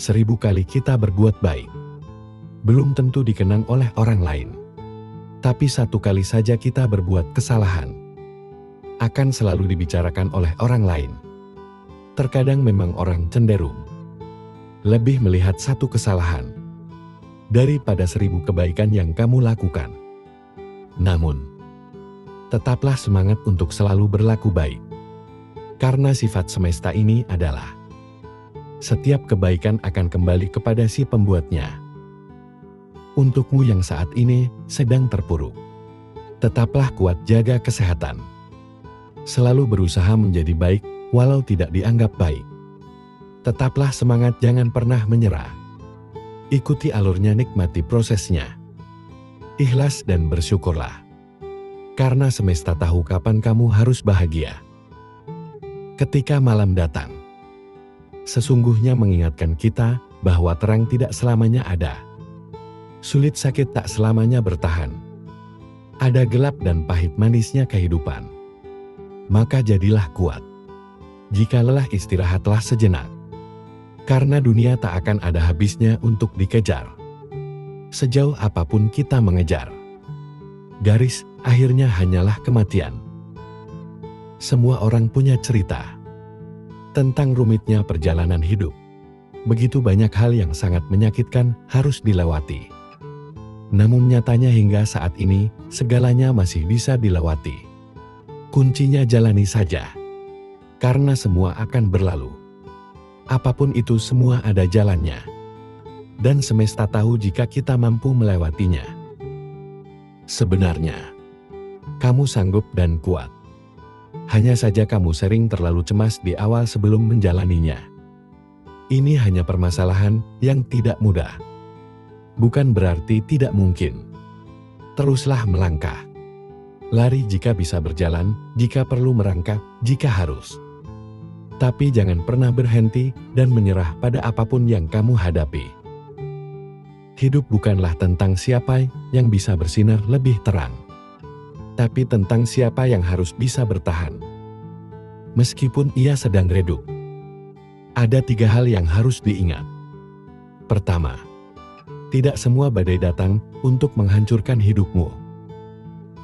1000 kali kita berbuat baik, belum tentu dikenang oleh orang lain. Tapi 1 kali saja kita berbuat kesalahan, akan selalu dibicarakan oleh orang lain. Terkadang memang orang cenderung lebih melihat 1 kesalahan daripada 1000 kebaikan yang kamu lakukan. Namun, tetaplah semangat untuk selalu berlaku baik. Karena sifat semesta ini adalah setiap kebaikan akan kembali kepada si pembuatnya. Untukmu yang saat ini sedang terpuruk, tetaplah kuat, jaga kesehatan. Selalu berusaha menjadi baik walau tidak dianggap baik. Tetaplah semangat, jangan pernah menyerah. Ikuti alurnya, nikmati prosesnya. Ikhlas dan bersyukurlah. Karena semesta tahu kapan kamu harus bahagia. Ketika malam datang, sesungguhnya mengingatkan kita bahwa terang tidak selamanya ada. Sulit sakit tak selamanya bertahan. Ada gelap dan pahit manisnya kehidupan. Maka jadilah kuat. Jika lelah, istirahatlah sejenak. Karena dunia tak akan ada habisnya untuk dikejar. Sejauh apapun kita mengejar, garis akhirnya hanyalah kematian. Semua orang punya cerita tentang rumitnya perjalanan hidup. Begitu banyak hal yang sangat menyakitkan harus dilewati. Namun nyatanya hingga saat ini, segalanya masih bisa dilewati. Kuncinya jalani saja. Karena semua akan berlalu. Apapun itu, semua ada jalannya. Dan semesta tahu jika kita mampu melewatinya. Sebenarnya, kamu sanggup dan kuat. Hanya saja kamu sering terlalu cemas di awal sebelum menjalaninya. Ini hanya permasalahan yang tidak mudah. Bukan berarti tidak mungkin. Teruslah melangkah. Lari jika bisa berjalan, jika perlu merangkak, jika harus. Tapi jangan pernah berhenti dan menyerah pada apapun yang kamu hadapi. Hidup bukanlah tentang siapa yang bisa bersinar lebih terang, tapi tentang siapa yang harus bisa bertahan. Meskipun ia sedang redup. Ada 3 hal yang harus diingat. Pertama, tidak semua badai datang untuk menghancurkan hidupmu.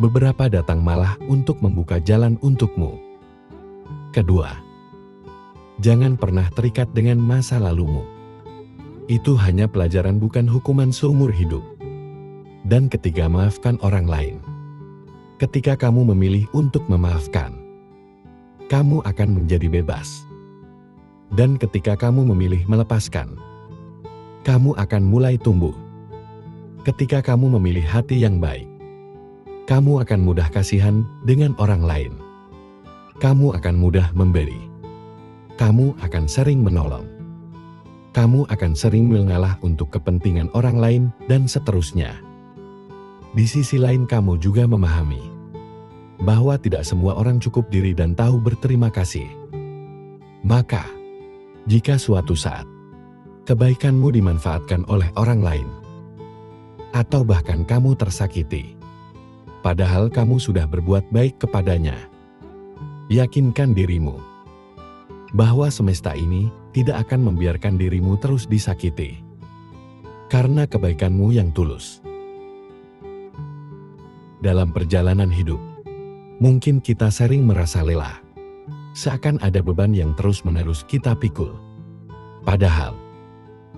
Beberapa datang malah untuk membuka jalan untukmu. Kedua, jangan pernah terikat dengan masa lalumu. Itu hanya pelajaran, bukan hukuman seumur hidup. Dan ketiga, maafkan orang lain. Ketika kamu memilih untuk memaafkan, kamu akan menjadi bebas. Dan ketika kamu memilih melepaskan, kamu akan mulai tumbuh. Ketika kamu memilih hati yang baik, kamu akan mudah kasihan dengan orang lain. Kamu akan mudah memberi. Kamu akan sering menolong. Kamu akan sering mengalah untuk kepentingan orang lain, dan seterusnya. Di sisi lain, kamu juga memahami bahwa tidak semua orang cukup diri dan tahu berterima kasih. Maka, jika suatu saat kebaikanmu dimanfaatkan oleh orang lain, atau bahkan kamu tersakiti, padahal kamu sudah berbuat baik kepadanya, yakinkan dirimu bahwa semesta ini tidak akan membiarkan dirimu terus disakiti. Karena kebaikanmu yang tulus. Dalam perjalanan hidup, mungkin kita sering merasa lelah. Seakan ada beban yang terus-menerus kita pikul. Padahal,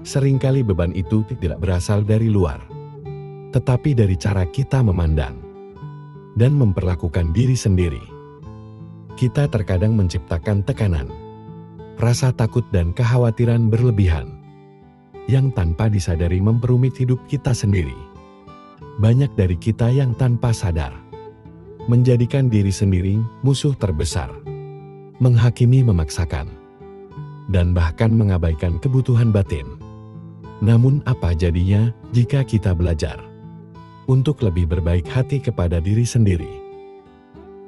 seringkali beban itu tidak berasal dari luar, tetapi dari cara kita memandang dan memperlakukan diri sendiri. Kita terkadang menciptakan tekanan, rasa takut dan kekhawatiran berlebihan, yang tanpa disadari memperumit hidup kita sendiri. Banyak dari kita yang tanpa sadar menjadikan diri sendiri musuh terbesar, menghakimi, memaksakan, dan bahkan mengabaikan kebutuhan batin. Namun apa jadinya jika kita belajar untuk lebih berbaik hati kepada diri sendiri?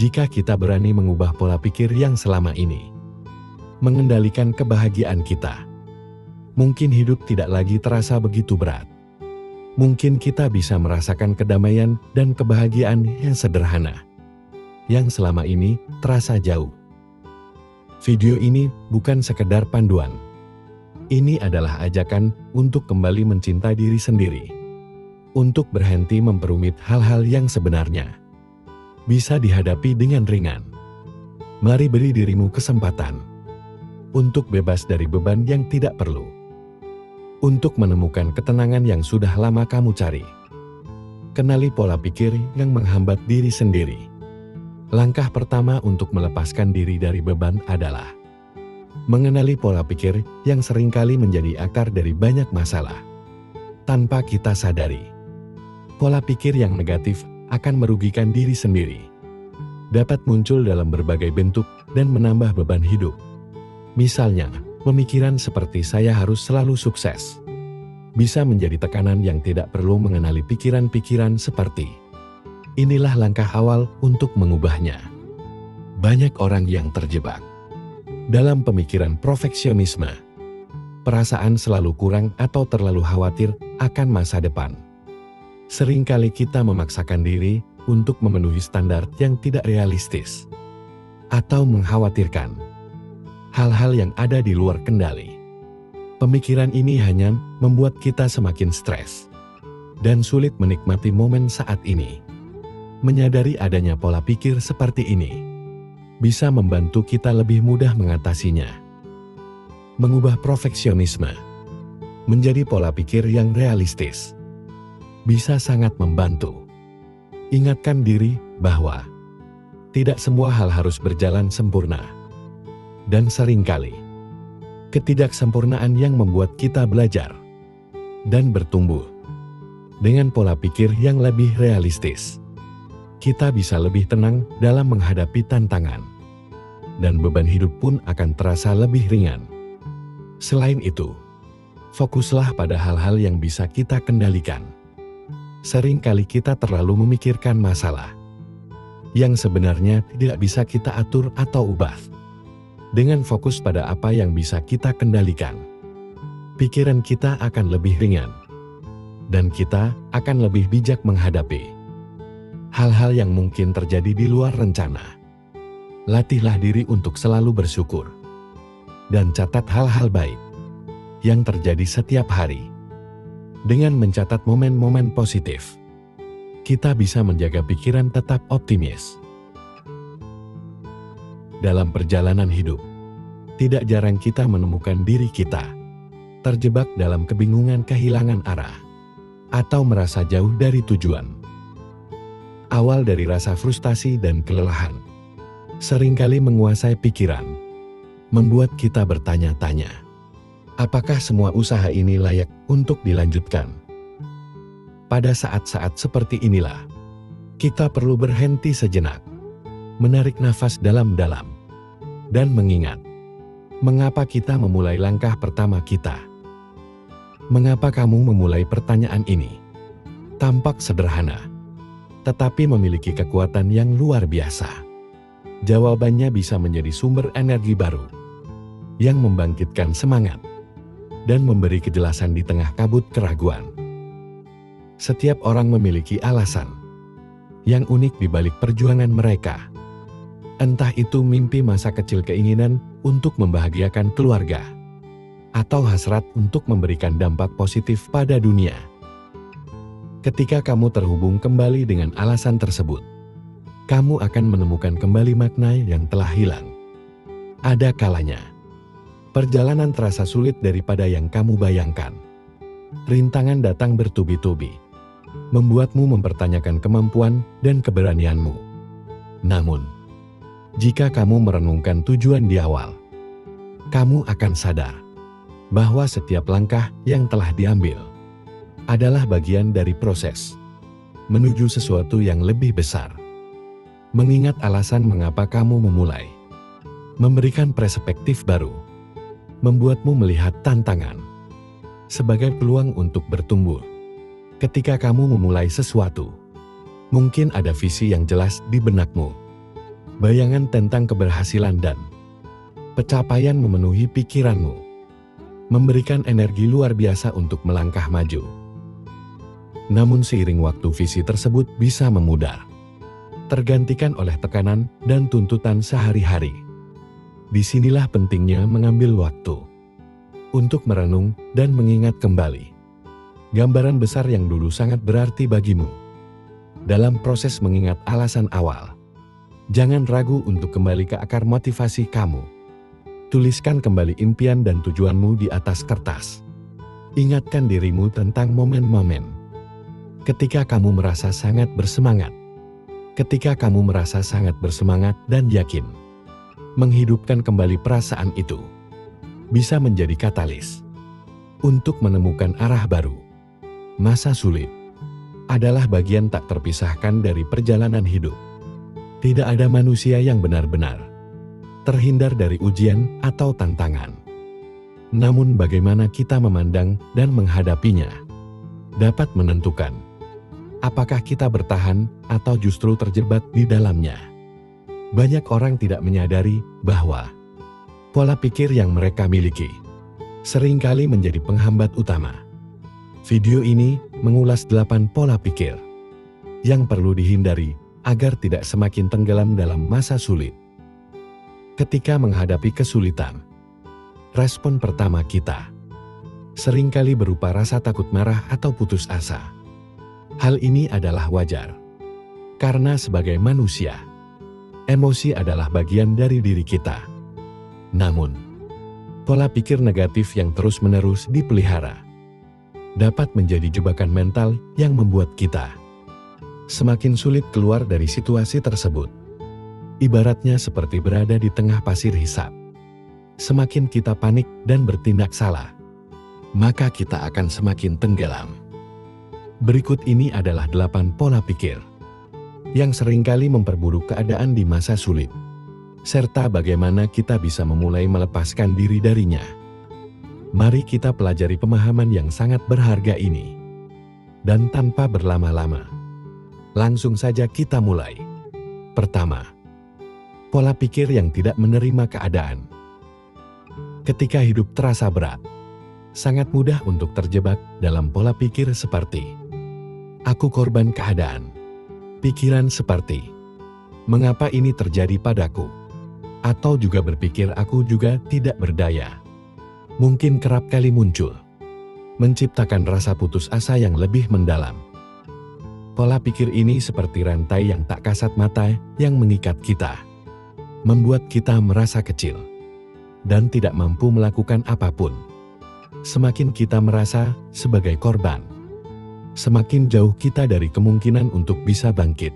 Jika kita berani mengubah pola pikir yang selama ini mengendalikan kebahagiaan kita, mungkin hidup tidak lagi terasa begitu berat. Mungkin kita bisa merasakan kedamaian dan kebahagiaan yang sederhana, yang selama ini terasa jauh. Video ini bukan sekedar panduan, Ini adalah ajakan untuk kembali mencintai diri sendiri. Untuk berhenti memperumit hal-hal yang sebenarnya bisa dihadapi dengan ringan. Mari beri dirimu kesempatan untuk bebas dari beban yang tidak perlu. Untuk menemukan ketenangan yang sudah lama kamu cari. Kenali pola pikir yang menghambat diri sendiri. Langkah pertama untuk melepaskan diri dari beban adalah mengenali pola pikir yang seringkali menjadi akar dari banyak masalah. Tanpa kita sadari, pola pikir yang negatif akan merugikan diri sendiri. Dapat muncul dalam berbagai bentuk dan menambah beban hidup. Misalnya, pemikiran seperti saya harus selalu sukses. Bisa menjadi tekanan yang tidak perlu mengenali pikiran-pikiran seperti. Inilah langkah awal untuk mengubahnya. Banyak orang yang terjebak dalam pemikiran perfeksionisme. Perasaan selalu kurang atau terlalu khawatir akan masa depan. Seringkali kita memaksakan diri untuk memenuhi standar yang tidak realistis. Atau mengkhawatirkan hal-hal yang ada di luar kendali. Pemikiran ini hanya membuat kita semakin stres dan sulit menikmati momen saat ini. Menyadari adanya pola pikir seperti ini bisa membantu kita lebih mudah mengatasinya. Mengubah perfeksionisme menjadi pola pikir yang realistis bisa sangat membantu. Ingatkan diri bahwa tidak semua hal harus berjalan sempurna. Dan seringkali, ketidaksempurnaan yang membuat kita belajar dan bertumbuh. Dengan pola pikir yang lebih realistis, kita bisa lebih tenang dalam menghadapi tantangan. Dan beban hidup pun akan terasa lebih ringan. Selain itu, fokuslah pada hal-hal yang bisa kita kendalikan. Seringkali kita terlalu memikirkan masalah yang sebenarnya tidak bisa kita atur atau ubah. Dengan fokus pada apa yang bisa kita kendalikan, pikiran kita akan lebih ringan, dan kita akan lebih bijak menghadapi hal-hal yang mungkin terjadi di luar rencana. Latihlah diri untuk selalu bersyukur, dan catat hal-hal baik yang terjadi setiap hari. Dengan mencatat momen-momen positif, kita bisa menjaga pikiran tetap optimis. Dalam perjalanan hidup, tidak jarang kita menemukan diri kita terjebak dalam kebingungan, kehilangan arah, atau merasa jauh dari tujuan. Awal dari rasa frustasi dan kelelahan seringkali menguasai pikiran, membuat kita bertanya-tanya, apakah semua usaha ini layak untuk dilanjutkan? Pada saat-saat seperti inilah, kita perlu berhenti sejenak, menarik nafas dalam-dalam, dan mengingat, mengapa kita memulai langkah pertama kita. Mengapa kamu memulai pertanyaan ini? Tampak sederhana, tetapi memiliki kekuatan yang luar biasa. Jawabannya bisa menjadi sumber energi baru yang membangkitkan semangat dan memberi kejelasan di tengah kabut keraguan. Setiap orang memiliki alasan yang unik di balik perjuangan mereka. Entah itu mimpi masa kecil, keinginan untuk membahagiakan keluarga, atau hasrat untuk memberikan dampak positif pada dunia. Ketika kamu terhubung kembali dengan alasan tersebut, kamu akan menemukan kembali makna yang telah hilang. Ada kalanya, perjalanan terasa sulit daripada yang kamu bayangkan. Rintangan datang bertubi-tubi, membuatmu mempertanyakan kemampuan dan keberanianmu. Namun, jika kamu merenungkan tujuan di awal, kamu akan sadar bahwa setiap langkah yang telah diambil adalah bagian dari proses menuju sesuatu yang lebih besar. Mengingat alasan mengapa kamu memulai, memberikan perspektif baru, membuatmu melihat tantangan sebagai peluang untuk bertumbuh. Ketika kamu memulai sesuatu, mungkin ada visi yang jelas di benakmu, bayangan tentang keberhasilan dan pencapaian memenuhi pikiranmu, memberikan energi luar biasa untuk melangkah maju. Namun seiring waktu, visi tersebut bisa memudar, tergantikan oleh tekanan dan tuntutan sehari-hari. Disinilah pentingnya mengambil waktu untuk merenung dan mengingat kembali gambaran besar yang dulu sangat berarti bagimu. Dalam proses mengingat alasan awal, jangan ragu untuk kembali ke akar motivasi kamu. Tuliskan kembali impian dan tujuanmu di atas kertas. Ingatkan dirimu tentang momen-momen ketika kamu merasa sangat bersemangat. Ketika kamu merasa sangat bersemangat dan yakin, menghidupkan kembali perasaan itu bisa menjadi katalis untuk menemukan arah baru. Masa sulit adalah bagian tak terpisahkan dari perjalanan hidup. Tidak ada manusia yang benar-benar terhindar dari ujian atau tantangan. Namun bagaimana kita memandang dan menghadapinya dapat menentukan apakah kita bertahan atau justru terjebak di dalamnya. Banyak orang tidak menyadari bahwa pola pikir yang mereka miliki seringkali menjadi penghambat utama. Video ini mengulas 8 pola pikir yang perlu dihindari agar tidak semakin tenggelam dalam masa sulit. Ketika menghadapi kesulitan, respon pertama kita seringkali berupa rasa takut, marah, atau putus asa. Hal ini adalah wajar, karena sebagai manusia, emosi adalah bagian dari diri kita. Namun, pola pikir negatif yang terus-menerus dipelihara dapat menjadi jebakan mental yang membuat kita semakin sulit keluar dari situasi tersebut. Ibaratnya seperti berada di tengah pasir hisap. Semakin kita panik dan bertindak salah, maka kita akan semakin tenggelam. Berikut ini adalah 8 pola pikir yang seringkali memperburuk keadaan di masa sulit, serta bagaimana kita bisa memulai melepaskan diri darinya. Mari kita pelajari pemahaman yang sangat berharga ini. Dan tanpa berlama-lama, langsung saja kita mulai. Pertama, pola pikir yang tidak menerima keadaan. Ketika hidup terasa berat, sangat mudah untuk terjebak dalam pola pikir seperti "aku korban keadaan". Pikiran seperti "mengapa ini terjadi padaku?" Atau juga berpikir "aku juga tidak berdaya", mungkin kerap kali muncul, menciptakan rasa putus asa yang lebih mendalam. Pola pikir ini seperti rantai yang tak kasat mata yang mengikat kita, membuat kita merasa kecil dan tidak mampu melakukan apapun. Semakin kita merasa sebagai korban, semakin jauh kita dari kemungkinan untuk bisa bangkit.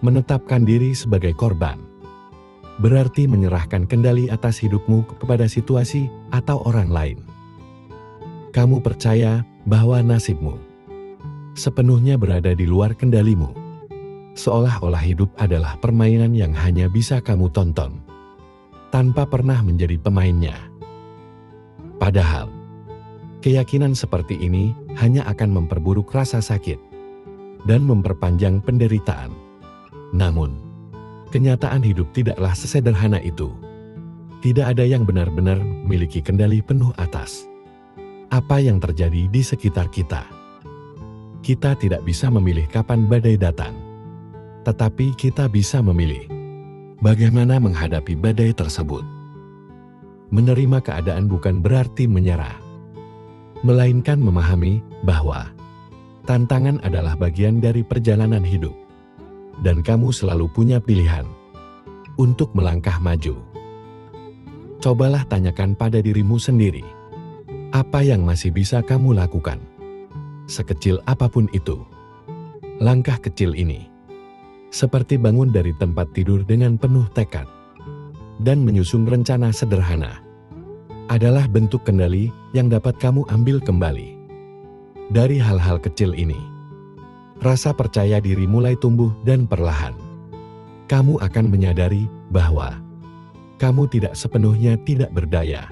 Menetapkan diri sebagai korban berarti menyerahkan kendali atas hidupmu kepada situasi atau orang lain. Kamu percaya bahwa nasibmu sepenuhnya berada di luar kendalimu, seolah-olah hidup adalah permainan yang hanya bisa kamu tonton, tanpa pernah menjadi pemainnya. Padahal, keyakinan seperti ini hanya akan memperburuk rasa sakit dan memperpanjang penderitaan. Namun, kenyataan hidup tidaklah sesederhana itu. Tidak ada yang benar-benar memiliki kendali penuh atas apa yang terjadi di sekitar kita. Kita tidak bisa memilih kapan badai datang, tetapi kita bisa memilih bagaimana menghadapi badai tersebut. Menerima keadaan bukan berarti menyerah, melainkan memahami bahwa tantangan adalah bagian dari perjalanan hidup. Dan kamu selalu punya pilihan untuk melangkah maju. Cobalah tanyakan pada dirimu sendiri, apa yang masih bisa kamu lakukan? Sekecil apapun itu, langkah kecil ini, seperti bangun dari tempat tidur dengan penuh tekad dan menyusun rencana sederhana, adalah bentuk kendali yang dapat kamu ambil kembali. Dari hal-hal kecil ini, rasa percaya diri mulai tumbuh dan perlahan kamu akan menyadari bahwa kamu tidak sepenuhnya tidak berdaya.